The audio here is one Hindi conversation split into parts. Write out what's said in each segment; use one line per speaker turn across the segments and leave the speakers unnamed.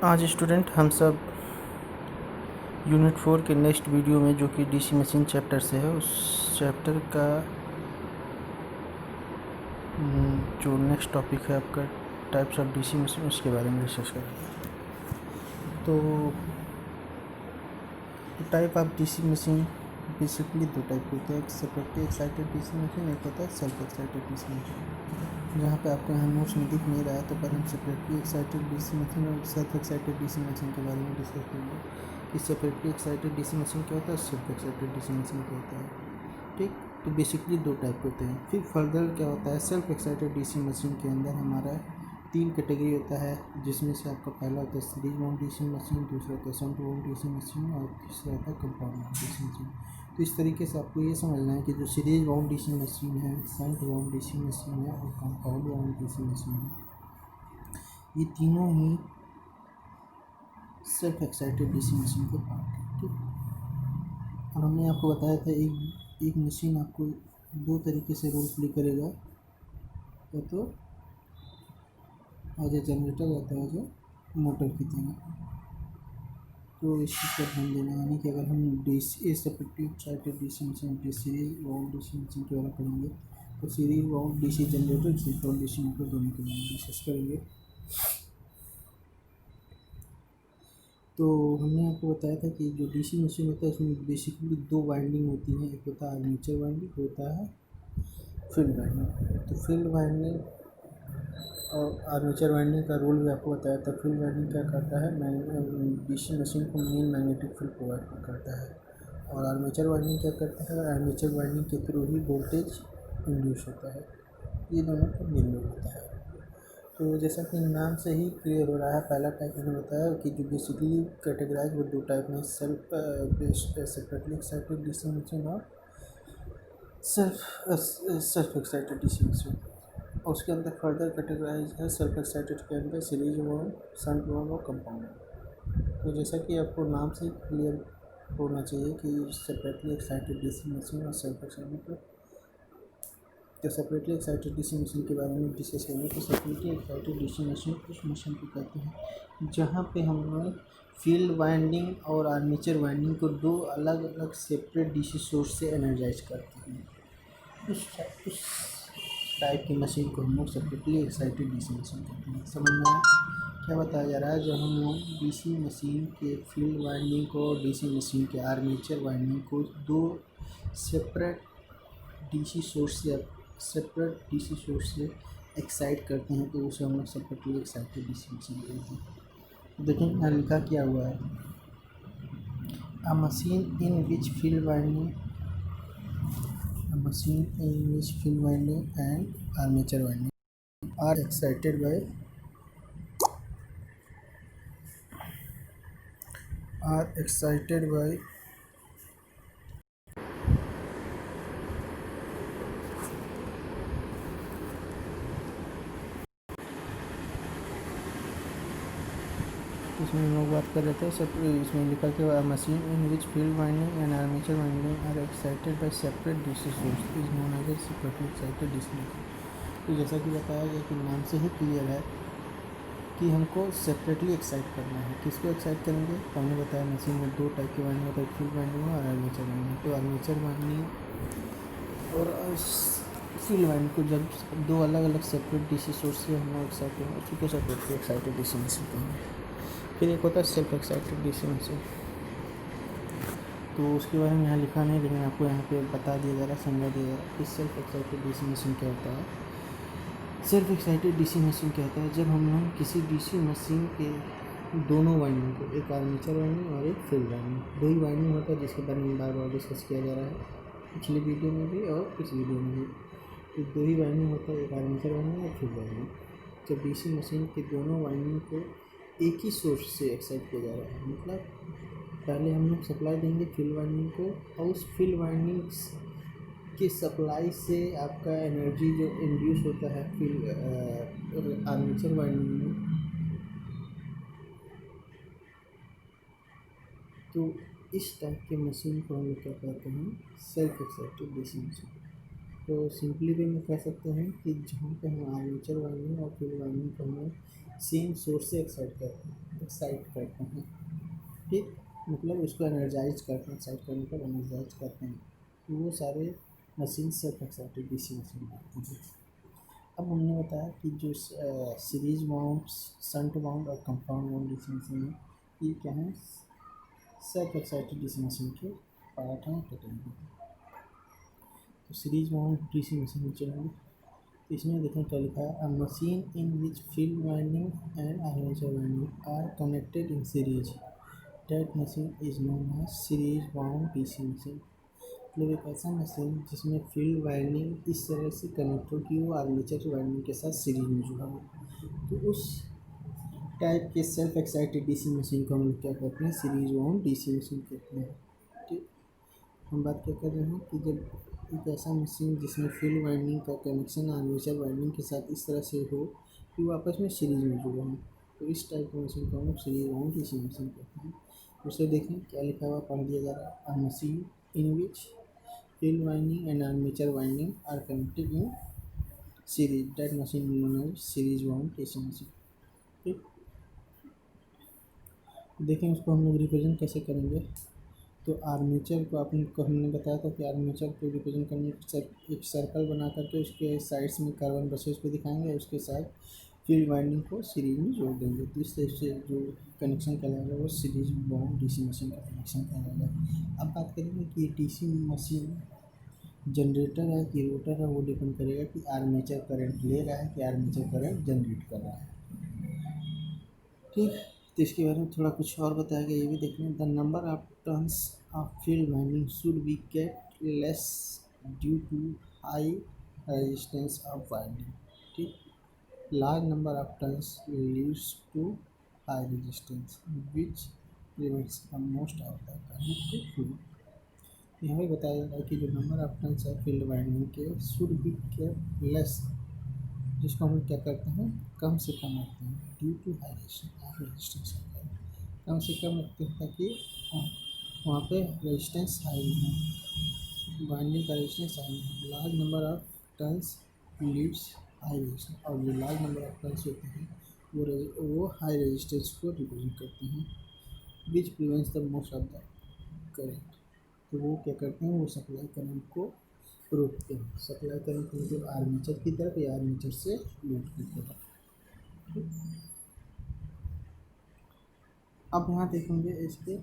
आज स्टूडेंट हम सब यूनिट 4 के नेक्स्ट वीडियो में जो कि डीसी मशीन चैप्टर से है उस चैप्टर का जो नेक्स्ट टॉपिक है आपका टाइप्स ऑफ डीसी मशीन उसके बारे में डिस्कस करेंगे। तो type of DC machine basically दो टाइप के होते हैं, एक सेपरेटली एक्साइटेड डीसी मशीन, एक होता है सेल्फ एक्साइटेड डीसी मशीन। जहाँ पे आपको यहाँ नोट्स में दिख नहीं रहा है तो पर हम सेपरेटली एक्साइटेड डीसी मशीन और सेल्फ एक्साइटेड डीसी मशीन के बारे में डिस्कस करेंगे कि सेपरेटली एक्साइटेड डीसी मशीन क्या होता है, सेल्फ एक्साइटेड डीसी मशीन क्या होता है। ठीक, तो बेसिकली दो टाइप के होते हैं। फिर फर्दर क्या होता है, सेल्फ एक्साइटेड डीसी मशीन के अंदर हमारा 3 कैटेगरी होता है, जिसमें से आपका पहला होता है सीरीज वाउंड डीसी मशीन, दूसरा होता है शंट वाउंड डीसी मशीन और तीसरा होता है कंपाउंड वाउंड डीसी मशीन। तो इस तरीके से आपको ये समझना है कि जो सीरीज वाउंड डीसी मशीन है, शंट वाउंड डीसी मशीन है और कंपाउंड वाउंड डीसी मशीन है, ये तीनों ही सेल्फ एक्साइटेड डीसी मशीन के पार्ट हैं। ठीक, और हमने आपको बताया था एक मशीन आपको दो तरीके से रोल प्ले करेगा, या तो एज ए जनरेटर या तो एज ए मोटर की तरह। तो इस चीज़ पर ध्यान देना, यानी कि अगर हम DC separately excited DC machine series wound DC machine के बारे में पढ़ेंगे तो series wound DC generator, series wound DC motor दोनों के बारे में डिस्कस करेंगे। तो हमने आपको बताया था कि जो डीसी मशीन होता है उसमें बेसिकली दो वाइंडिंग होती हैं, एक होता है आर्मेचर वाइंडिंग, होता है फील्ड वाइंडिंग। तो फील्ड वाइंडिंग और आर्मेचर वाइंडिंग का रोल भी आपको बताया था। फील्ड वाइंडिंग क्या करता है, डीसी मशीन को मेन मैग्नेटिक फील्ड प्रोवाइड करता है, और आर्मेचर वाइंडिंग क्या करता है, आर्मेचर वाइंडिंग के थ्रू ही वोल्टेज इंड्यूस होता है। ये दोनों का निर्भर होता है। तो जैसा कि नाम से ही क्लियर हो रहा है, पहला टाइप मैंने बताया कि जो बेसिकली कैटेगराइज वो दो टाइप में, सेपरेटली एक्साइटेड डीसी मशीन और सेल्फ एक्साइटेड डीसी मशीन। और उसके अंदर फर्दर कैटेगराइज है सेल्फ एक्साइटेड के अंदर सीरीज वाउंड, शंट वाउंड और कंपाउंड। तो जैसा कि आपको नाम से क्लियर होना चाहिए कि सेपरेटली एक्साइटेड डीसी मशीन और सेल्फ एक्साइटेड। तो सेपरेटली एक्साइटेड डीसी मशीन के बारे में डिस्कस करेंगे। तो सेपरेटली एक्साइटेड डीसी मशीन उस मशीन को कहते हैं जहाँ पे हम लोग फील्ड वाइंडिंग और आर्मेचर वाइंडिंग को दो अलग अलग सेपरेट डीसी सोर्स से एनर्जाइज करते हैं। उस टाइप की मशीन को हम लोग सेपरेटली एक्साइटेड डीसी मशीन कहते हैं। समझ में क्या बताया जा रहा है, जब हम लोग डीसी मशीन के फील्ड वाइंडिंग को और डीसी मशीन के आर्मेचर वाइंडिंग को दो सेपरेट डीसी सोर्स से एक्साइट करते हैं तो उसे हम लोग सेपरेटली एक्साइटेड डीसी मशीन कहते हैं। देखिए यहाँ लिखा क्या हुआ है, a machine in which field winding and armature winding are excited by इसमें हम लोग बात कर रहे थे सब, इसमें लिखा कि machine in which field winding and armature winding are excited by separate DC source is known as separately excited DC machine. तो जैसा कि बताया गया कि नाम से ही क्लियर है कि हमको सेपरेटली एक्साइट करना है। किसको एक्साइट करेंगे, तो हमने बताया मशीन में दो टाइप की वाइंडिंग होता है, फील्ड वाइंडिंग और आर्मेचर वाइंडिंग। तो आर्मेचर वाइंडिंग और फील्ड वाइंडिंग को जब दो अलग अलग सेपरेट डीसी सोर्स से हम लोग एक्साइट करेंगे उसी को सेपरेटली एक्साइटेड डीसी मशीन कहेंगे। फिर एक होता है सेल्फ एक्साइटेड डीसी मशीन, तो उसके बारे में यहाँ लिखा नहीं, लेकिन आपको यहाँ पे बता दिया जा रहा है, समझा दिया जा रहा है कि सेल्फ एक्साइटेड डीसी मशीन क्या होता है। सेल्फ एक्साइटेड डीसी मशीन क्या होता है, जब हम लोग किसी डीसी मशीन के दोनों वाइंडिंग को, एक आर्मेचर वाइंडिंग और एक फील्ड वाइंडिंग, दो ही वाइंडिंग होता है जिसके बारे में बार बार डिस्कस किया जा रहा है पिछले वीडियो में भी और इस वीडियो में भी। तो दो ही वाइंडिंग होता है, एक आर्मेचर वाइंडिंग और फील्ड वाइंडिंग। जब डीसी मशीन के दोनों वाइंडिंग को एक ही सोर्स से एक्साइट किया जा रहा है, मतलब पहले हम लोग सप्लाई देंगे फील्ड वाइंडिंग को और उस फील्ड वाइंडिंग की सप्लाई से आपका एनर्जी जो इंड्यूस होता है फील्ड आर्मेचर वाइंडिंग में, तो इस टाइप के मशीन को हम लोग क्या कहते हैं, सेल्फ एक्साइटेड डीसी मशीन। तो सिंपली वे में कह सकते हैं कि जहाँ पे हम आर्मेचर वाइंडिंग और फील्ड वाइंडिंग को हम सेम सोर्स से एक्साइट करते हैं, एक्साइट करते हैं, ठीक, मतलब उसको एनर्जाइज करते हैं, एक्साइट करने पर एनर्जाइज करते हैं, तो वो सारे machine self excited DC machine होती हैं। अब हमने बताया कि जो सीरीज माउंट, शंट माउंट और कंपाउंड माउंट डीसी मशीन है, ये क्या है, सेल्फ एक्साइटेड डीसी मशीन के पार्ट हैं कैटेगरी। तो सीरीज माउंट डीसी मशीन में चलेंगे, तो इसमें देखें क्या लिखा है, a machine in which field winding and armature winding are connected in series, that machine is known as series wound DC machine. मतलब एक ऐसा मशीन जिसमें फील्ड वाइंडिंग इस तरह से कनेक्ट हो कि वो आर्मेचर वाइंडिंग के साथ सीरीज में जुड़ा हो, तो उस टाइप के सेल्फ एक्साइटेड डीसी मशीन को हम लोग क्या कहते हैं, सीरीज वाउंड डीसी मशीन कहते हैं। ठीक, हम बात क्या कर रहे हैं कि जब एक ऐसा मशीन जिसमें फील्ड वाइंडिंग का कनेक्शन आर्मेचर वाइंडिंग के साथ इस तरह से हो कि वो आपस में सीरीज में जुड़े हों, तो इस टाइप की मशीन को हम सीरीज वाउंड डीसी मशीन कहते हैं। उसे देखें क्या लिखा हुआ, पढ़ दिया जा रहा है, a machine in which field winding and armature winding are connected in series, that machine known as series wound DC machine. ठीक, देखें उसको हम लोग रिप्रेजेंट कैसे करेंगे। तो आर्मेचर को हमने बताया था कि आर्मेचर को रिप्रेजेंट करने की एक सर्कल बना करके उसके साइड्स में कार्बन ब्रशेस को दिखाएंगे, उसके साथ फील्ड वाइंडिंग को सीरीज में जोड़ देंगे, तो इस तरह से जो कनेक्शन कहलाएगा वो सीरीज बाउंड डीसी मशीन का कनेक्शन कहलाएगा। अब बात करेंगे कि डीसी मशीन जनरेटर है कि रोटर है, वो डिपेंड करेगा कि आर्मेचर करंट ले रहा है कि आर्मेचर करंट जनरेट कर रहा है। ठीक, तो इसके बारे में थोड़ा कुछ और बताया गया, ये भी देख लें। The number of turns of field winding should be kept less due to high resistance of winding. ठीक, large number of turns leads to high resistance which prevents the most of the current to flow. यहाँ भी बताया जा रहा है कि जो नंबर ऑफ टर्न्स है फील्ड वाइंडिंग के शुड बी केप्ट लेस, जिसको हम क्या करते हैं, कम से कम रखते हैं, ड्यू टू हाई रेजिस्टेंस, कम से कम रखते हैं ताकि वहाँ पे रेजिस्टेंस हाई हो, वाइंडिंग का रेजिस्टेंस हाई हो। Large number of turns leads high resistance, और जो लार्ज नंबर ऑफ टर्न्स होते हैं वो हाई रेजिस्टेंस को रिप्रेजेंट करते हैं, विच prevents the most of the current. तो वो क्या करते हैं, वो सप्लाई करंट को रोकते हैं, सप्लाई करंट मतलब आर्मेचर की तरफ या आर्मेचर से लोड की तरफ। अब यहाँ देखेंगे इसके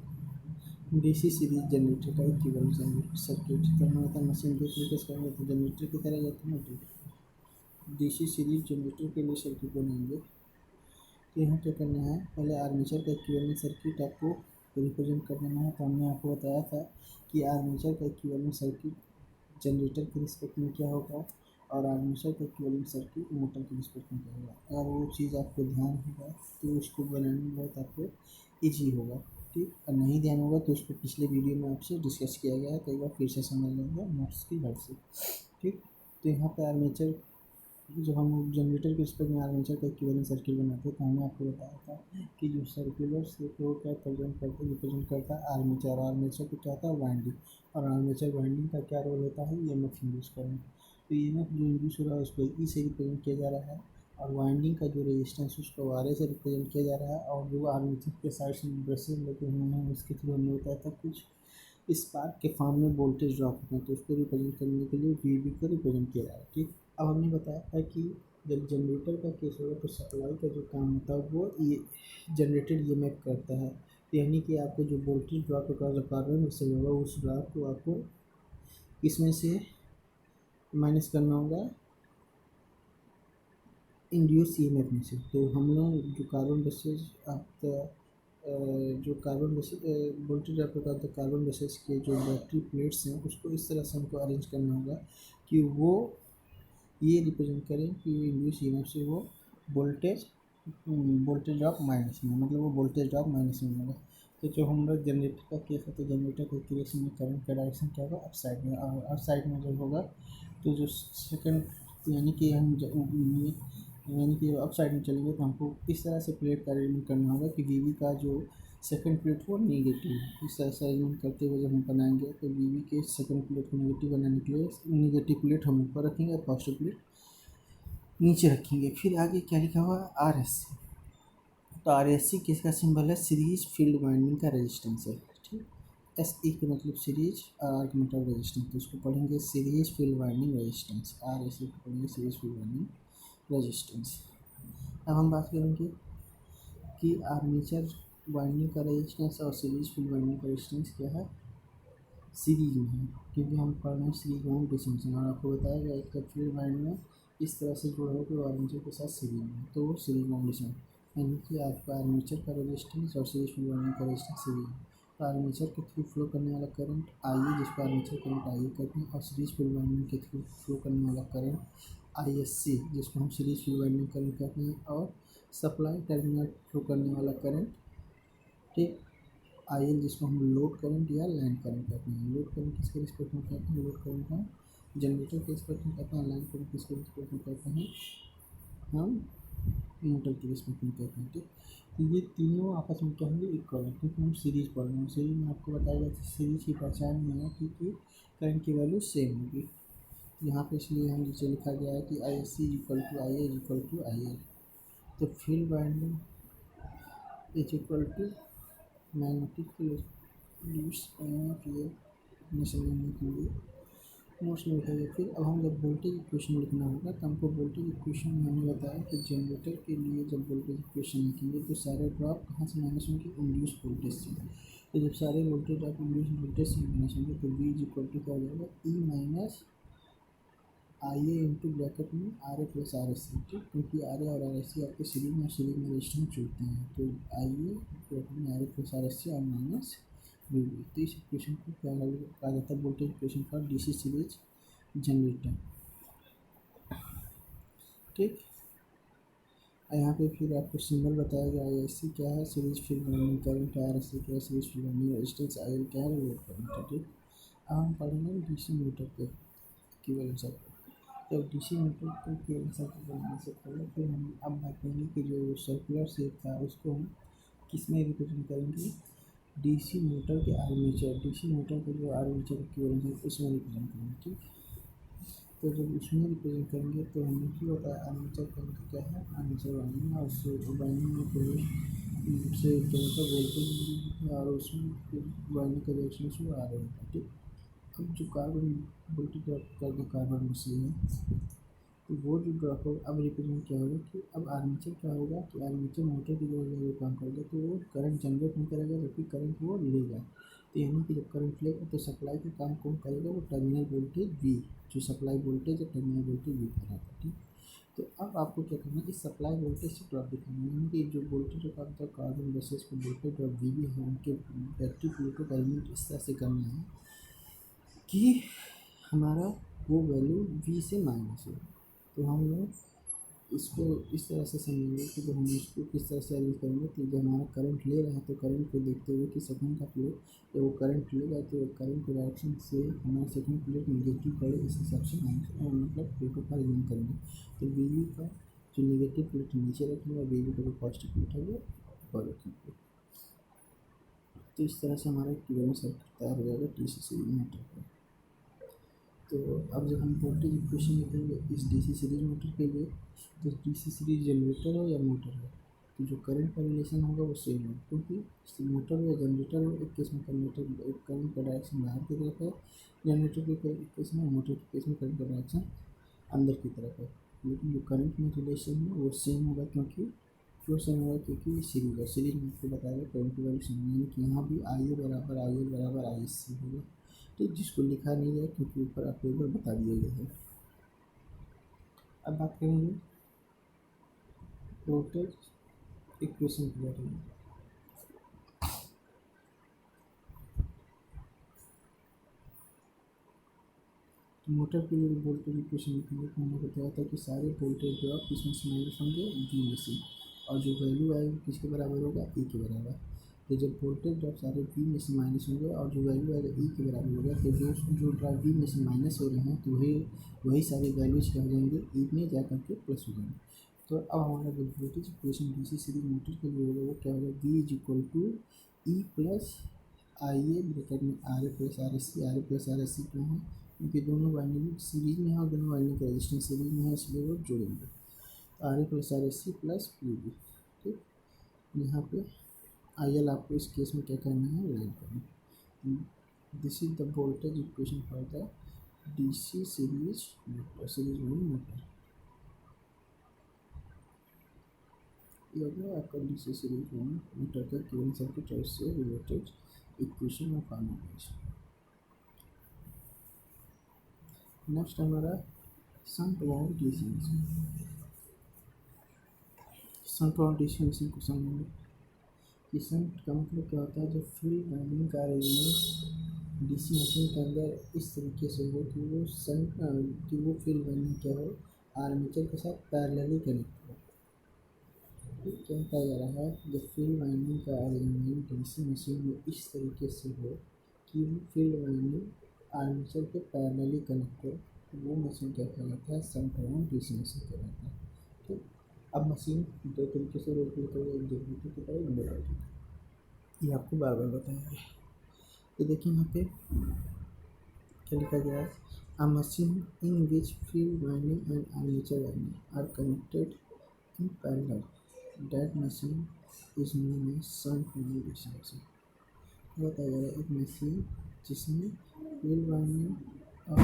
डीसी सीरीज जनरेटर का इक्विवेलेंट सर्किट। तो हमारे मशीन दो तरीके से करेंगे, तो जनरेटर की तरह जाते हैं, तो डीसी सीरीज जनरेटर के लिए सर्किट बनाएंगे। तो यहाँ क्या करना है, पहले आर्मेचर का इक्विवेलेंट सर्किट आपको रिप्रेजेंट कर देना है। तो हमने आपको बताया था कि आर्मेचर का इक्विवेलेंट सर्किट जनरेटर के रिस्पेक्ट में क्या होगा और आर्मेचर का इक्विवेलेंट सर्किट मोटर के रिस्पेक्ट में क्या होगा। अगर वो चीज़ आपको ध्यान होगा तो उसको बनाने में बहुत आपको ईजी होगा। ठीक, और नहीं ध्यान होगा तो उसको पिछले वीडियो में आपसे डिस्कस किया गया है, कई बार फिर से समझ लेंगे नोट्स की हेल्प से। ठीक, तो यहाँ पे आर्मेचर, जब हम जनरेटर के रिस्पेक्ट में आर्मेचर का इक्विवेलेंट सर्किट बनाते हैं तो हमने आपको बताया था कि जो सर्कुलर से वो क्या रिप्रेजेंट करता है आर्मेचर, और आर्मेचर को क्या होता है, वाइंडिंग, और आर्मेचर वाइंडिंग का क्या रोल होता है, ईएमएफ इंड्यूस करना। तो ईएमएफ जो इंड्यूस हो रहा है उसको ई से रिप्रेजेंट किया जा रहा है, और वाइंडिंग का जो रेजिस्टेंस उसको आर ए से रिप्रेजेंट किया जा रहा है, और जो आर्मेचर के साइड में ब्रशेज लगे हुए हैं उसके थ्रू हमने बताया था कुछ स्पार्क के फॉर्म में वोल्टेज ड्रॉप होते हैं, तो उसको रिप्रेजेंट करने के लिए वी को रिप्रेजेंट किया जा रहा है। ठीक, अब हमने बताया था कि जब जनरेटर का केस होगा तो सप्लाई का जो काम होता है वो ये जनरेटेड ईएमएफ करता है, यानी कि आपको जो वोल्टेज ड्रॉप होगा, जो कार्बन मैसेज होगा, उस ड्रॉप को आपको इसमें से माइनस करना होगा इंड्यूस ईएमएफ में से। तो हम लोग जो कार्बन बेसिस आपका जो कार्बन बेसिस वोल्टेज ड्रॉप होगा, तो कार्बन बेसिस के जो बैटरी प्लेट्स हैं उसको इस तरह से हमको अरेंज करना होगा कि वो ये रिप्रेजेंट करें कि इंड्यूस ईएमएफ से वो वोल्टेज ड्रॉप माइनस में, मतलब वो वोल्टेज ड्रॉप माइनस में होगा। तो जो हम लोग जनरेटर का केस है, तो जनरेटर के केस में करंट का डायरेक्शन क्या होगा, अप साइड में, और अप साइड में जब होगा तो जो सेकंड यानी कि यानी कि अप साइड में चलेंगे तो हमको इस तरह से प्लेट का अरेंजमेंट करना होगा कि वीवी का जो सेकंड प्लेट वो नेगेटिव है। इस तरह से अरेंजमेंट करते हुए जब हम बनाएंगे तो वीवी के सेकंड प्लेट को नेगेटिव बनाने के लिए नेगेटिव प्लेट हम ऊपर रखेंगे और पॉजिटिव प्लेट नीचे रखेंगे। फिर आगे क्या लिखा हुआ, आर एस। तो आर एस सी किसका सिंबल है, सीरीज फील्ड वाइंडिंग का रेजिस्टेंस है, ठीक। एस ई का मतलब सीरीज और आर का मतलब रेजिस्टेंस, तो उसको पढ़ेंगे series field winding resistance, R S C को पढ़ेंगे सीरीज फील्ड वाइंडिंग रेजिस्टेंस। अब हम बात करेंगे कि आर्मेचर वाइंडिंग का रेजिस्टेंस और सीरीज फील्ड वाइंडिंग का रेजिस्टेंस क्या है, सीरीज में है, क्योंकि हम पढ़ रहे हैं सीरीज वाउंड डिसजंक्शन, और आपको बताया गया इसका फील्ड वाइंड में इस तरह से जुड़ा हो कि आर्मेचर के साथ सीरीज में, तो वो सीरीज वाउंड डिसजंक्शन, यानी कि आपका आर्मेचर का रेजिस्टेंस और सीरीज फील्ड वाइंडिंग का रेजिस्टेंस सीरीज है। तो आर्मेचर के थ्रू फ्लो करने वाला करंट आई ए, जिसको आर्मेचर करंट आई ए कहते हैं, और सीरीज फील्ड वाइंडिंग के थ्रू फ्लो करने वाला करंट आई एस सी, जिसको हम सीरीज फील्ड वाइंडिंग करंट कहते हैं, और सप्लाई टर्मिनल फ्लो करने वाला करंट, ठीक, आई एल, जिसको हम लोड करंट या लाइन करंट कहते हैं। लोड करंट किसके रिस्पेक्ट में कहते हैं, लोड करंट हम जनरेटर के रिस्पेक्ट में कहते हैं, लाइन करंट किसके रिस्पेक्ट में कहते हैं, हम मोटर के रिस्पेक्ट में कहते हैं, ठीक। तो ये तीनों आपस में क्या होंगे, इक्वल है, क्योंकि हम सीरीज पढ़ रहे हैं। सीरीज में आपको बताया गया कि सीरीज की पहचान में है क्योंकि करंट की वैल्यू सेम होगी यहाँ पे, इसलिए हम नीचे लिखा गया है कि I S C equal to I A equal to I L. तो field winding is equal to magnetic field समझने के लिए नोट्स में लिखा गया। फिर अब हम जब वोल्टेज इक्वेशन लिखना होगा तो हमको वोल्टेज इक्वेशन में हमें बताया कि जनरेटर के लिए जब वोल्टेज इक्वेशन लिखेंगे तो सारे ड्रॉप कहाँ से माइनस होंगे, इंड्यूस वोल्टेज से। तो जब सारे वोल्टेज ड्रॉप इंड्यूस वोल्टेज से माइनस होंगे तो वी इज इक्वल टू क्या हो जाएगा, E minus I A into bracket में R A plus R S C, ठीक, क्योंकि आर ए और आर एस सी आपके सीरीज में रेजिस्टेंस जुड़ते हैं, तो आई ए ब्रैकेट में R A plus R S C और माइनस वी वी। तो इस इक्वेशन को क्या कहा जाता है, voltage equation for DC series generator, ठीक। यहाँ पे फिर आपको सिंबल बताया गया है, एस सी क्या है, series field winding current, R S C क्या है, series field winding resistance, I L क्या है, लोड करंट है, ठीक। अब हम पढ़ेंगे डीसी मोटर के इक्विवेलेंट सर्किट। जब डीसी मोटर को इक्विवेलेंट सर्किट बनाने से पहले फिर हम अब बात करेंगे कि जो सर्कुलर शेप था उसको हम किस में रिप्रेजेंट करेंगे, डीसी मोटर के आर्मेचर, डीसी मोटर के जो आर्मेचर इक्विवेलेंट है उसमें रिप्रेजेंट करेंगे, ठीक। तो जब उसमें रिप्रेजेंट करेंगे तो हमें क्या होता है, आर्मेचर करंट क्या है, आर्मेचर वाइंडिंग, और उससे वाइंडिंग में फिर से क्या होता है, वोल्टेज और उसमें वाइंडिंग का रिएक्शन से आ रहा होता है, ठीक। अब जो कार्बन वोल्टेज ड्रॉप करके कार्बन में से है, तो वो जो ड्रॉप होगा अब रिप्रेजेंट क्या होगा कि अब आर्मेचर क्या होगा कि आर्मेचर मोटर की जगह वो काम करेगा, तो वो करंट जनरेट नहीं करेगा जबकि करंट वो लेगा। तो यानी कि जब करंट लेगा तो सप्लाई का काम कौन करेगा, वो टर्मिनल वोल्टेज वी, जो सप्लाई वोल्टेज है टर्मिनल वोल्टेज वी कराएगा, ठीक। तो अब आपको क्या करना है, इस सप्लाई वोल्टेज से ड्रॉप दिखाना है, यानी कि जो वोल्टेज ड्रॉप आपका कार्बन बेसिस को वोल्टेज ड्रॉप वी भी है उनके बैटरी प्लेटों का एलिमेंट इस तरह से करना है कि हमारा वो वैल्यू वी से माइनस हो। तो हम लोग इसको इस तरह से समझेंगे कि जब हम इसको किस तरह से अरेंज करेंगे कि जब हमारा करंट ले रहा है तो करंट को देखते हुए कि सेकंड का प्लेट जब वो करंट लेगा तो करंट के डायरेक्शन से हमारा सेकंड प्लेट नेगेटिव पड़े, इस हिसाब से हम मतलब प्लेटों का अरेंजमेंट करेंगे। तो वी का जो नेगेटिव प्लेट नीचे रखेंगे और वी का जो पॉजिटिव प्लेट है वो ऊपर रखेंगे। तो इस तरह से हमारा इक्विवेलेंट सर्किट तैयार हो जाएगा डीसी सीरीज मोटर का। तो अब जब हम वोल्टेज इक्वेशन लिखेंगे इस डीसी सीरीज मोटर के लिए, तो डीसी सीरीज जनरेटर हो या मोटर हो, तो जो करंट का रिलेशन होगा वो सेम है, क्योंकि मोटर हो या जनरेटर हो, एक केस में जनरेटर एक करंट का डायरेक्शन बाहर की तरफ है, जनरेटर के केस में, मोटर के केस में करंट का डायरेक्शन अंदर की तरफ है, लेकिन जो करंट में रिलेशन है वो सेम होगा, क्योंकि क्यों सेम होगा, क्योंकि ये सीरीज है। सीरीज में आपको बताया करंट की वैल्यू सेम, यानी कि यहाँ भी आई ए बराबर आई एल बराबर आई एस सी होगा, ठीक, जिसको लिखा नहीं गया क्योंकि ऊपर आपको एक बार बता दिया गया है। अब बात करेंगे वोल्टेज इक्वेशन के बारे में। तो मोटर के लिए वोल्टेज इक्वेशन लिखेंगे तो हमने बताया था कि सारे वोल्टेज ड्रॉप इसमें से माइनस होंगे वी में से, और जो वैल्यू आएगी किसके बराबर होगा, ए के बराबर। तो जब वोल्टेज ड्रॉप सारे वी में से माइनस होंगे और जो वैल्यू आएगा ई के बराबर होगा, तो जो ड्रॉप वी में से माइनस हो रहे हैं तो वही सारे वैल्यूज क्या हो जाएंगे, ई में जा करके प्लस हो जाएंगे। तो अब हमारा जो voltage equation DC series motor के लिए होगा वो क्या होगा, V is equal to E plus I A bracket में R A plus R S C, R A plus R S C क्यों है, क्योंकि दोनों वाइंडिंग सीरीज में है और दोनों वाइंडिंग का रेजिस्टेंस सीरीज में है, इसलिए वो जोड़ेंगे। R A plus R S C plus P B, ठीक। यहाँ पे IL आपको इस केस में क्या करना है, लाइन करना। This is the voltage equation for the DC series motor. ये हो गया आपका DC सीरीज मोटर का गिवन सर्किट और इससे related equation of formulas. Next हमारा shunt wound DC machine. Shunt wound DC machine को समझेंगे कि शंट का मतलब क्या होता है, जो फील्ड वाइंडिंग का अरेंजमेंट DC मशीन के अंदर इस तरीके से हो कि वो फील्ड वाइंडिंग क्या हो, आर्मेचर के साथ पैरेलली कनेक्ट हो। क्या कहा जा रहा है, जो फील्ड वाइंडिंग का अरेंजमेंट DC मशीन में इस तरीके से हो कि वो फील्ड वाइंडिंग आर्मेचर के पैरेलली कनेक्ट हो, वो मशीन क्या कहलाता है, शंट वाउंड DC मशीन कहलाता है। ठीक, अब मशीन दो तरीके से रोक लेते हैं, एक जनरेटर की तरह, एक मोटर की तरह। ये आपको बार बार बताया है। तो देखिए यहाँ पे क्या लिखा गया है, a machine in which field winding and armature winding are connected in parallel, that machine is known as shunt wound DC machine. बताया जा रहा है, एक मशीन जिसमें फील्ड वाइंडिंग और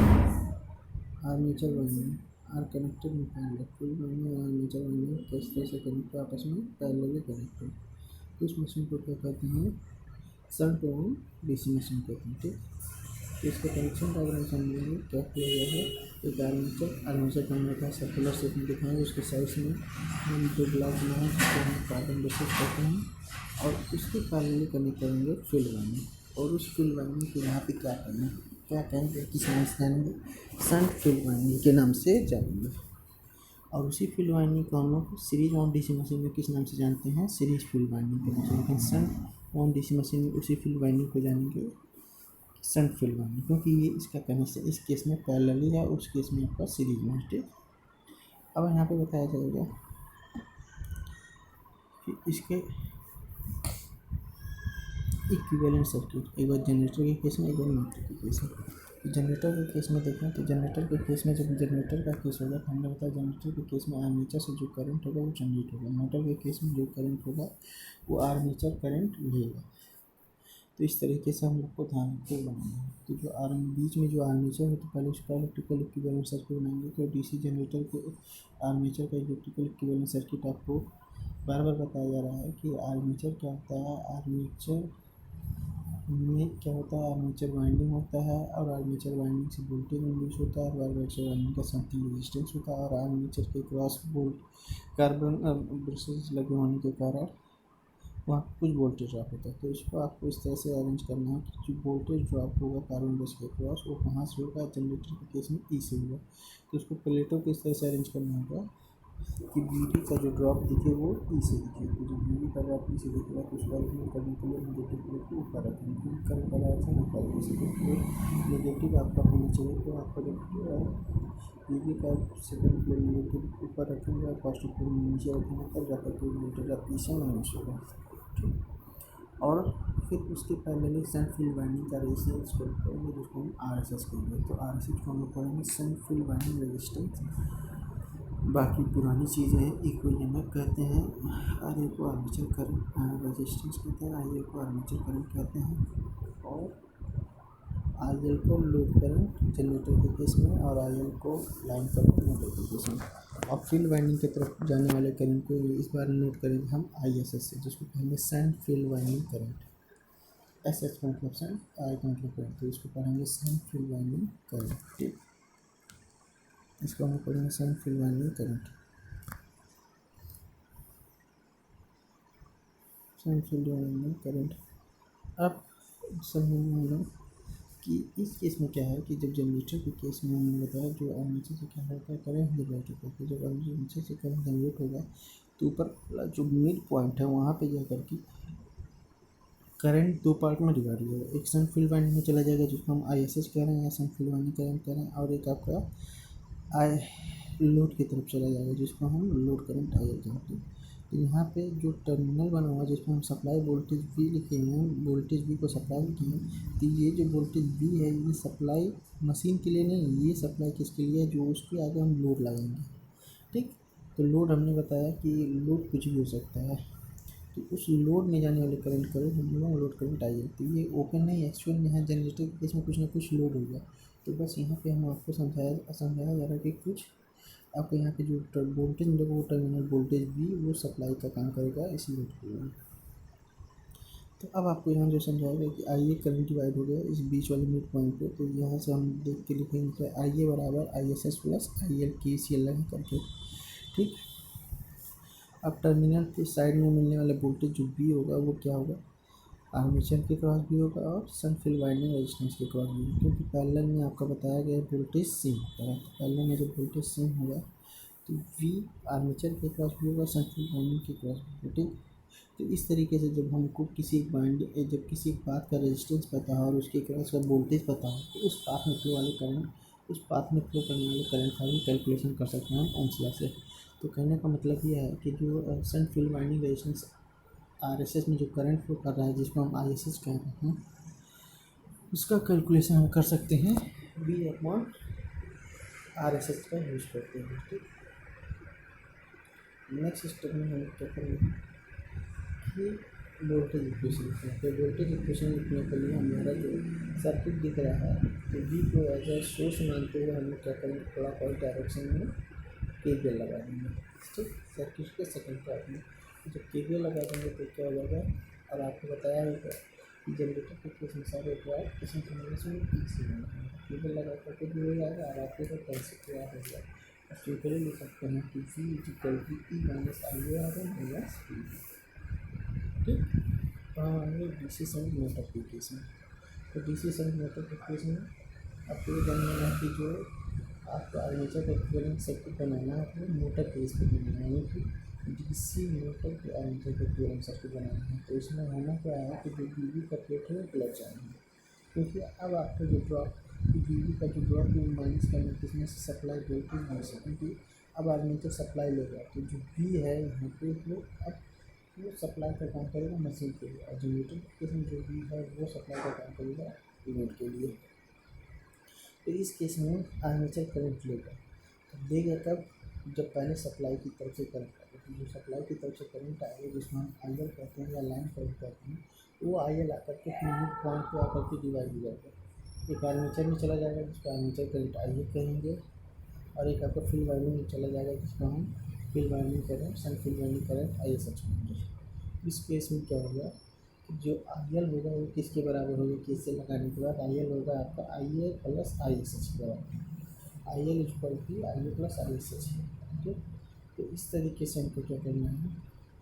armature winding are connected in parallel, field winding और आर्मेचर वाइंडिंग किस तरह से कनेक्ट आपस में पैरेलली कनेक्टेड, तो उस मशीन को क्या कहते हैं, शंट वाउंड DC मशीन कहते हैं। ठीक, तो इसका कनेक्शन डायग्राम समझेंगे क्या किया गया है। एक आर्मेचर का का सर्कुलर शेप में दिखाएंगे, उसके साइड में हम दो ब्लॉक बनाए जिसको हम कार्बन बेसिस कहते हैं, और उसके पैरेलली कनेक्ट करेंगे फील्ड वाइंडिंग, और उस फील्ड वाइंडिंग को यहाँ पे क्या कहेंगे, किस नाम से जानेंगे, शंट फील्ड वाइंडिंग के नाम से जानेंगे। और उसी फील्ड वाइंडिंग को हम लोग सीरीज वाउंड DC मशीन में किस नाम से जानते हैं, सीरीज फील्ड वाइंडिंग के नाम से। लेकिन शंट वाउंड DC मशीन में उसी फील्ड वाइंडिंग को जानेंगे शंट फील्ड वाइंडिंग, क्योंकि ये इसका कनेक्शन इस केस में पैरेलली है, उस केस में आपका सीरीज में है। ठीक, अब यहाँ पे बताया जाएगा कि इसके इक्विवेलेंट सर्किट, एक बार जनरेटर के केस में, एक बार मोटर के केस में। जनरेटर के केस में देखें तो जनरेटर के केस में, जब जनरेटर का केस होगा तो हमने बताया जनरेटर के केस में आर्मेचर से जो करंट होगा वो जनरेट होगा। मोटर के केस में जो करंट होगा वो आर्मेचर करंट लेगा। तो इस तरीके से हम लोग को ध्यान रखते बनाना है। तो जो बीच में जो आर्मेचर है, तो पहले उसका इलेक्ट्रिकल इक्विवेलेंट सर्किट बनाएंगे। तो DC जनरेटर के आर्मेचर का इलेक्ट्रिकल इक्विवेलेंट सर्किट आपको बार बार बताया जा रहा है कि आर्मेचर क्या होता है, आर्मेचर में क्या होता है, आर्मेचर वाइंडिंग होता है, और आर्मेचर वाइंडिंग से वोल्टेज इंड्यूस होता है, और आर्मेचर वाइंडिंग का समथिंग रेजिस्टेंस होता है, और आर्मेचर के क्रॉस कार्बन ब्रशेस लगे होने के कारण वहाँ कुछ वोल्टेज ड्रॉप होता है। तो इसको आपको इस तरह से अरेंज करना है कि जो वोल्टेज ड्रॉप होगा कार्बन ब्रश के क्रॉस, वो कहाँ से होगा, जनरेटर के केस में E से होगा। तो उसको प्लेटों को इस तरह से अरेंज करना होगा कि VD का जो ड्रॉप दिखे वो E से दिखे। तो जब VD का ड्रॉप E से दिखेगा तो उसको रिमूव करने के लिए नेगेटिव प्लेट को ऊपर रखेंगे, करंट का डायरेक्शन ऊपर, सेकेंड प्लेट नेगेटिव आपका होना चाहिए। तो आपका जब VD का सेकेंड प्लेट नेगेटिव ऊपर रखेंगे और पॉजिटिव प्लेट नीचे रखेंगे, तब जाकर के वोल्टेज आप E से माइनस होगा। और फिर उसके पैरेलली शंट फील्ड वाइंडिंग का रेजिस्टेंस करेंगे, जिसको हम RSS कहेंगे। तो RSS को हम लोग पढ़ेंगे शंट फील्ड वाइंडिंग रेजिस्टेंस। बाकी पुरानी चीज़ें हैं, इक्विवेलेंट कहते हैं, RA को आर्मेचर करंट रेजिस्टेंस कहते हैं, IA को आर्मेचर करंट कहते हैं, और IL को लोड करंट जनरेटर के केस में, और IL को लाइन करंट मोटर के केस में। अब फील्ड वाइंडिंग की तरफ जाने वाले करंट को इस बार नोट करेंगे हम ISS से, जिसको कहेंगे shunt field winding current. SS का मतलब शंट, I का मतलब करंट, तो इसको पढ़ेंगे शंट फील्ड वाइंडिंग करंट। ठीक, इसको हम पढ़ेंगे shunt field winding current. Shunt field winding current. अब समझेंगे कि इस केस में क्या है कि जब जनरेटर के केस में हमने बताया जो आर्मेचर से क्या होता है, करंट जनरेट होता है। तो जब आर्मेचर से करंट जनरेट होगा तो ऊपर वाला जो मिड पॉइंट है वहाँ पे जाकर के करंट दो पार्ट में डिवाइड हो जाएगा। एक शंट फील्ड वाइंडिंग में चला जाएगा, जिसको हम ISS कह रहे हैं, या शंट फील्ड वाइंडिंग करंट कह रहे हैं, और एक आपका आई लोड की तरफ चला जाएगा, जिसको हम लोड करंट IL कहते हैं। तो यहाँ पे जो टर्मिनल बना हुआ है, जिसमें हम सप्लाई वोल्टेज V लिखे हैं, वोल्टेज V को सप्लाई किए हैं, तो ये जो वोल्टेज V है ये सप्लाई मशीन के लिए नहीं, ये सप्लाई किसके लिए है, जो उसके आगे हम लोड लगाएंगे। ठीक, तो लोड हमने बताया कि लोड कुछ भी हो सकता है, तो उस लोड में जाने वाले करंट को हम लोग लोड करंट आई है। तो ये ओपन नहीं, एक्चुअल में यहाँ जनरेटर के केस में कुछ ना कुछ लोड होगा। तो बस यहाँ पे हम आपको समझाया जा रहा है कि कुछ आपको यहाँ पे जो वोल्टेज मिलेगा वो टर्मिनल वोल्टेज भी वो सप्लाई का काम करेगा इस लोड के लिए। तो अब आपको यहाँ जो समझाएगा कि आई ए करंट डिवाइड हो गया इस बीच वाले मिड पॉइंट पे। तो यहाँ से हम देख के लिखेंगे कि आई ए बराबर I S S plus I L के सी एल लगा करके। ठीक, अब टर्मिनल के साइड में मिलने वाला वोल्टेज जो बी होगा वो क्या होगा, आर्मेचर के क्रॉस भी होगा और सन फील्ड वाइंडिंग रेजिस्टेंस के क्रॉस भी होगा, क्योंकि पैरेलल में आपका बताया गया वोल्टेज सेम होता है। तो पैरेलल में जब वोल्टेज सेम होगा तो वी आर्मेचर के क्रॉस भी होगा, सन फील्ड वाइंडिंग के क्रॉस भी होगा। ठीक, तो इस तरीके से जब हमको किसी वाइंडिंग जब किसी बात का रेजिस्टेंस पता हो और उसके क्रॉस का वोल्टेज पता हो तो उस पाथ में फ्लो वाले करंट उस पाथ में फ्लो करने वाले करंट का भी कैलकुलेशन कर सकते हैं हम ओम्स लॉ से। तो कहने का मतलब ये है कि जो सन फील्ड वाइंडिंग रेजिस्टेंस आरएसएस में जो करंट फ्लो कर रहा है जिसको हम आईएसएस कह रहे हैं उसका कैलकुलेशन हम कर सकते हैं बी अपॉन आरएसएस का यूज़ करते हैं। ठीक, नेक्स्ट स्टेप में हम क्या करेंगे कि वोल्टेज इक्वेशन लिखते हैं। तो वोल्टेज इक्वेशन लिखने के लिए हमारा जो सर्किट दिख रहा है तो वी को एज ए सोर्स मानते हुए हम लोग क्या करेंगे, थोड़ा पॉइंट डायरेक्शन में केवीएल लगा देंगे। ठीक, सर्किट के सेकंड पार्ट में जब केवीएल लगा देंगे तो क्या हो जाएगा, और आपको बताया होगा कि जनरेटर के केस में सारे ड्राइव किसी कॉम्बिनेशन में पीक से केवीएल लगा करके भी हो जाएगा और आपके को कैंसिल किया हो जाएगा। और सिंपली लिख सकते हैं कि V equal to E minus I A R N minus P. ठीक, तो हम आएंगे डीसी शंट मोटर के केस में। तो डीसी शंट मोटर के केस में आपको ये जानना है कि जो आपको आर्मेचर का इक्विवेलेंट सर्किट बनाना है वो मोटर केस पे बनाना है, यानी कि डीसी मोटर के आर्मेचर का इक्विवेलेंट सर्किट बनाना है। तो इसमें होना क्या है कि जो बीवी का प्लेट है वो प्लस जाएंगे, क्योंकि अब आपको जो ड्रॉप बीवी का जो ड्रॉप है माइनस करने किसमें से सप्लाई वोल्टेज मिल सके, क्योंकि अब आर्मेचर सप्लाई लेगा तो जो बी है यहाँ पे वो अब वो सप्लाई का काम करेगा मशीन के लिए, और जनरेटर के केस में जो भी है वो सप्लाई का काम करेगा यूनिट के लिए। तो इस केस में आर्मेचर करंट लेगा, तो लेगा कब, जब पहले सप्लाई की तरफ से करंट आएगा। तो जो सप्लाई की तरफ से करंट आएगा जिसमें हम आई एल कहते हैं या लाइन करंट कहते हैं, वो आई एल आकर के मिड पॉइंट पे आकर के डिवाइड हो जाएगा। एक आर्मेचर में चला जाएगा जिसको आर्मेचर करंट आई एल कहेंगे, और एक आपका फील्ड वाइंडिंग में चला जाएगा जिसको हम field winding current shunt field winding current I S H कहेंगे। इस केस में क्या होगा, जो आई एल होगा वो किसके बराबर होगा, किससे लगाने के बाद आई एल होगा आपका I A plus I S H के बराबर, I L equal to I A plus I S H. ठीक, तो इस तरीके से हमको क्या करना है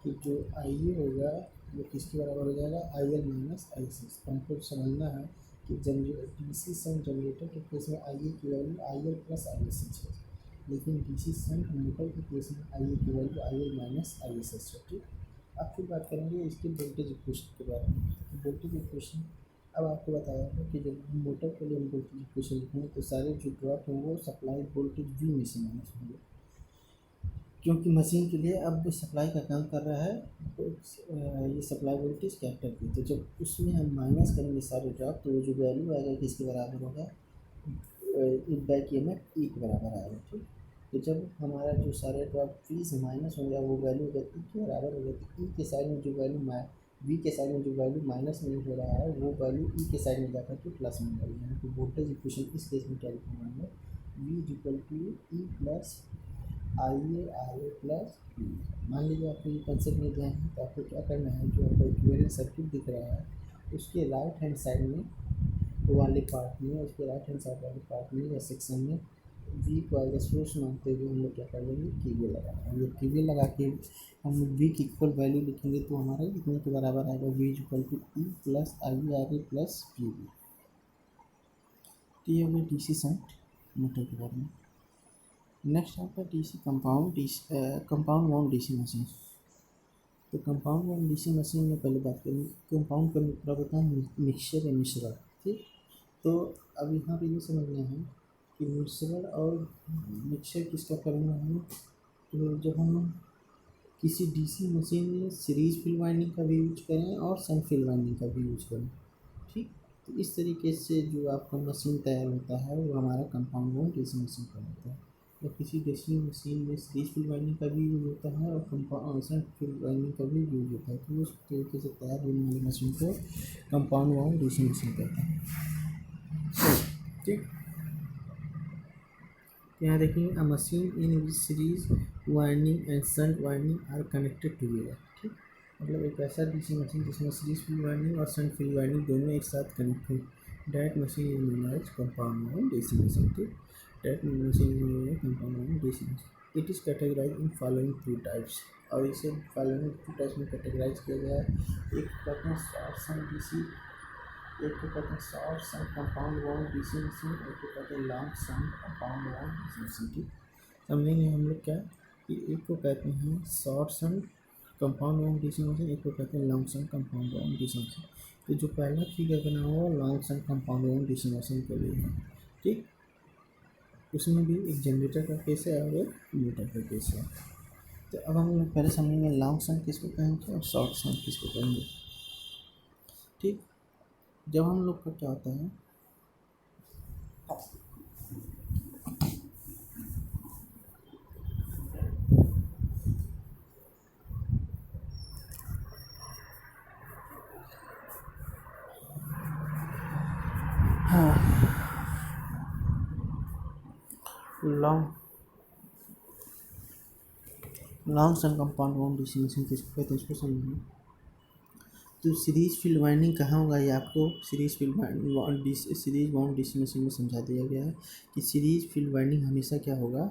कि जो आई ए होगा वो किसके बराबर हो जाएगा, I L minus I S H. तो हमको समझना है कि डीसी शंट जनरेटर के केस में आई ए की value I L plus I S H है, लेकिन डीसी शंट मोटर के केस में आई ए की value I L minus I S H है। ठीक, अब फिर बात करेंगे इसके वोल्टेज इक्वेशन के बारे में। वोल्टेज इक्वेशन अब आपको बताया था कि जब मोटर के लिए हम वोल्टेज इक्वेशन लिखेंगे तो सारे जो ड्रॉप हैं वो सप्लाई वोल्टेज वी में से माइनस होंगे, क्योंकि मशीन के लिए अब सप्लाई का काम कर रहा है तो ये सप्लाई वोल्टेज कैप्टर की। तो जब उसमें हम माइनस करेंगे सारे ड्रॉप तो जो वैल्यू आएगा किसके बराबर होगा, back E M F E के बराबर आएगा। ठीक, तो जब हमारा जो सारे ड्रॉप वी से माइनस हो गया वो वैल्यू अगर ई के बराबर हो गया तो ई के साइड में जो वैल्यू वी के साइड में जो वैल्यू माइनस में हो रहा है वो वैल्यू ई के साइड में जाकर के प्लस में हो रही है। तो वोल्टेज इक्वेशन इस केस में क्या लिखना है, V equal to E plus I A R A plus P. मान लीजिए आपको ये कंसेप्ट मिल जाए तो आपको क्या करना है, जो आपका इक्विवेलेंट सर्किट दिख रहा है उसके राइट हैंड साइड में वाले पार्ट में, उसके राइट हैंड साइड वाले पार्ट में या सेक्शन में वी को एज ए सोर्स मानते हुए हम लोग क्या कर लेंगे, केवीएल लगाना है। ये केवीएल लगा के हम वी की इक्वल वैल्यू लिखेंगे तो हमारा इतने के बराबर आएगा, V equal to E plus I R A plus P V. तो ये हो गया डीसी शंट मोटर के बारे में। नेक्स्ट आपका DC compound wound DC machine. तो कंपाउंड वाउंड डीसी मशीन में पहले बात करेंगे कंपाउंड का मतलब होता है मिक्सचर या मिश्रण। ठीक, तो अब यहाँ पे ये समझना है कि मिश्रण और मिक्सचर किसका करना है। तो जब हम किसी डीसी मशीन में सीरीज फील्ड वाइंडिंग का भी यूज करें और सन फील्ड वाइंडिंग का भी यूज करें। ठीक, तो इस तरीके से जो आपका मशीन तैयार होता है वो हमारा कंपाउंड वाउंड डीसी मशीन का होता है। या किसी डीसी मशीन में सीरीज फील्ड वाइंडिंग का भी यूज होता है और शंट फील्ड वाइंडिंग का भी यूज होता है। तो उस तरीके से तैयार होने वाली मशीन को कंपाउंड वाउंड डीसी मशीन कहते हैं। ठीक, यहाँ देखेंगे a machine in which series winding and shunt winding are connected together. ठीक, मतलब एक ऐसा डीसी मशीन जिसमें सीरीज फील्ड वाइंडिंग और शंट फील्ड वाइंडिंग दोनों एक साथ कनेक्ट हुई, that machine is known as compound wound DC machine. ठीक, that machine is known as compound wound DC machine. It is categorize in following two types, और इसे फॉलोइंग टू टाइप्स में कैटेगराइज किया गया है। एक कहते हैं शॉर्ट शंट डीसी, एक को कहते हैं short shunt compound wound DC machine, एक को कहते हैं long shunt compound wound DC machine. ठीक, समझेंगे हम लोग क्या कि एक को कहते हैं short shunt compound wound DC machine, एक को कहते हैं long shunt compound wound DC machine. तो जो पहला फिगर बना हुआ है long shunt compound wound DC machine के लिए है। ठीक, उसमें भी एक जनरेटर का केस है और एक मोटर का केस है। तो अब हम लोग पहले समझेंगे लॉन्ग शंट किसको कहेंगे और शॉर्ट शंट किसको कहेंगे। ठीक, जब हम लोग का क्या होता है, हाँ, long long shunt compound wound DC machine किसको कहते हैं इसको समझेंगे। तो सीरीज फील्ड वाइंडिंग कहाँ होगा, ये आपको series field winding series wound DC machine में समझा दिया गया है कि सीरीज फील्ड वाइंडिंग हमेशा क्या होगा,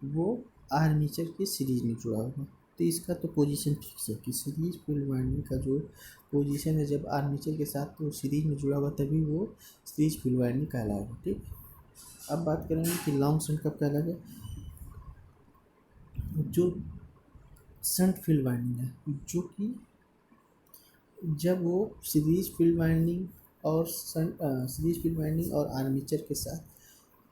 वो आर्मीचर के सीरीज में जुड़ा होगा। तो इसका तो पोजीशन फिक्स है कि सीरीज फील्ड वाइंडिंग का जो पोजीशन है जब आर्मीचर के साथ तो सीरीज में जुड़ा होगा तभी वो सीरीज फील्ड वाइंडिंग कहलाएगा। ठीक, अब बात करेंगे कि लॉन्ग शंट कब कहलाएगा। जो शंट फील्ड वाइंडिंग है, जो कि जब वो सीरीज फील्ड वाइंडिंग और सीरीज फील्ड वाइंडिंग और आर्मीचर के साथ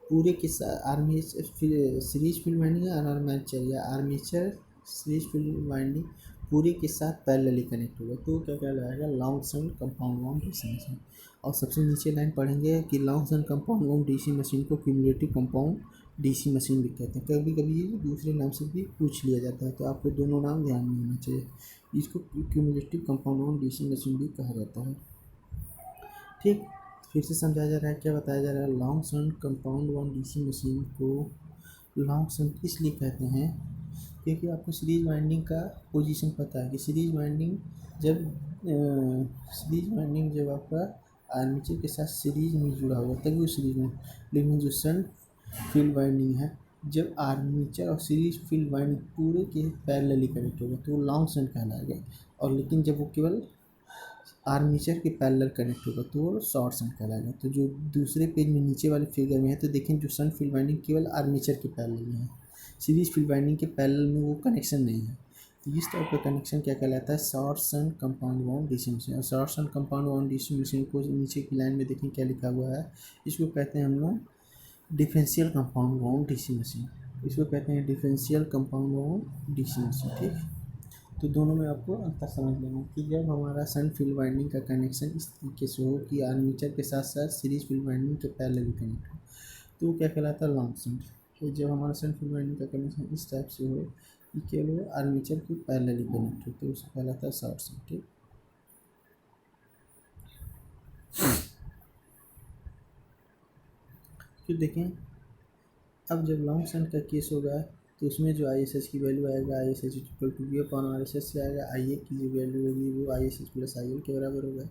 पूरे के साथ आर्मीचर सीरीज फील्ड वाइंडिंग और आर्मेचर या आर्मीचर सीरीज फील्ड वाइंडिंग पूरे के साथ पैरेलली कनेक्ट होगा तो क्या कहलाएगा long shunt compound wound DC machine. और सबसे नीचे लाइन पढ़ेंगे कि long shunt compound wound DC machine को क्यूमुलेटिव कंपाउंड डीसी मशीन भी कहते हैं। कभी कभी दूसरे नाम से भी पूछ लिया जाता है तो आपको दोनों नाम ध्यान में होना चाहिए। इसको cumulative compound wound DC machine भी कहा जाता है। ठीक, फिर से समझाया जा रहा है, क्या बताया जा रहा है, long shunt compound wound DC machine को लॉन्ग शंट इसलिए कहते हैं क्योंकि आपको सीरीज वाइंडिंग का पोजीशन पता है कि सीरीज वाइंडिंग जब आपका आर्मेचर के साथ सीरीज में जुड़ा होगा तभी वो सीरीज में, लेकिन जो शंट फील्ड वाइंडिंग है जब आर्मेचर और सीरीज फील्ड वाइंडिंग पूरे के पैरेलली कनेक्ट होगा तो वो लॉन्ग शंट कहलाएगा। और लेकिन जब वो केवल आर्मेचर के पैरेलल कनेक्ट होगा तो वो शॉर्ट शंट कहलाएगा। तो जो दूसरे पेज में नीचे वाले फिगर में है तो देखें जो शंट फील्ड वाइंडिंग केवल आर्मेचर के पैरेलल में है, सीरीज फील्ड वाइंडिंग के पैरेलल में वो कनेक्शन नहीं है। तो इस टाइप का कनेक्शन क्या कहलाता है, short shunt compound wound DC machine. और short shunt compound wound DC machine को नीचे की लाइन में देखें क्या लिखा हुआ है, इसको कहते हैं हम लोग differential compound wound DC machine. इसको कहते हैं differential compound wound DC machine. ठीक, तो दोनों में आपको अंतर समझ लेना कि जब हमारा शंट फील्ड वाइंडिंग का कनेक्शन इस तरीके से हो कि आर्मेचर के साथ साथ सीरीज फील्ड वाइंडिंग के पैरेलल कनेक्ट हो तो वो क्या कहलाता है लॉन्ग शंट। तो जब हमारा शंट फील्ड वाइंडिंग का कनेक्शन इस टाइप से हो कि केवल आर्मेचर के पैरेलल कनेक्ट हो तो उसे कहलाता है शॉर्ट शंट। ठीक, फिर देखें अब जब लॉन्ग शंट का केस होगा तो उसमें जो आई एस एच की वैल्यू आएगा I S H equal to V upon R S H से आएगा, आई ए की जो वैल्यू होगी वो I S H plus I L के बराबर होगा।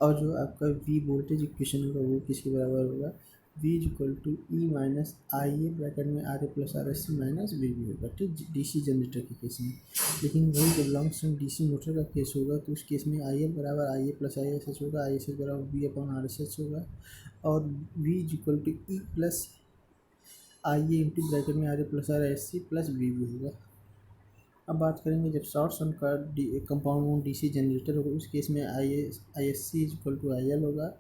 और जो आपका वी वोल्टेज इक्वेशन होगा वो किसके बराबर होगा, V is equal to E minus I A bracket में R A plus R S C minus V V होगा। ठीक, डीसी जनरेटर के केस में। लेकिन वही जब लॉन्ग शंट डीसी मोटर का केस होगा तो उस केस में आई एल बराबर I A plus I S H होगा, आई एस एच बराबर V upon R S H होगा और V is equal to E plus I A into bracket में R A plus R S C plus V V होगा। अब बात करेंगे जब शॉर्ट शंट का कंपाउंड वाउंड डीसी जनरेटर होगा उस केस में I S C is equal to I L होगा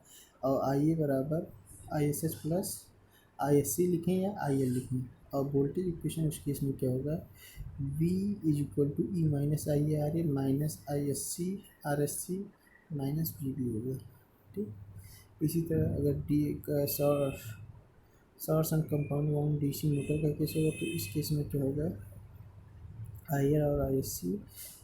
और आई ए बराबर I S H plus I S C लिखें या आई एल लिखें। और वोल्टेज इक्वेशन उस केस में क्या होगा, V is equal to E minus I A R A minus I S C R S C minus V V होगा। ठीक, इसी तरह अगर डी का shorts and compound wound DC motor का केस होगा तो इस केस में क्या होगा, आई आर और आई एस सी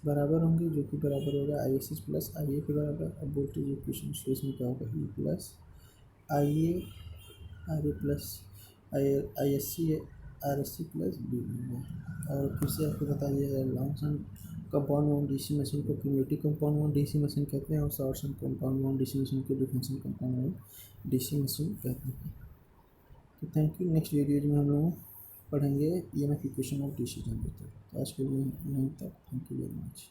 बराबर होंगे, जो कि बराबर होगा I S C plus I ए के बराबर। अब वोल्टेज इक्वेशन इसमें क्या होगा, E plus I A R A plus I S C R S C plus B होगा। और फिर से आपको बता दिया जाए longs and compound wound DC machine को cumulative compound wound DC machine कहते हैं और shorts and compound wound DC machine को differential compound wound DC machine कहते हैं। तो थैंक यू। नेक्स्ट वीडियोज में हम लोग पढ़ेंगे EMF equation of DC generator. तो आज के लिए यहीं तक। Thank you very much.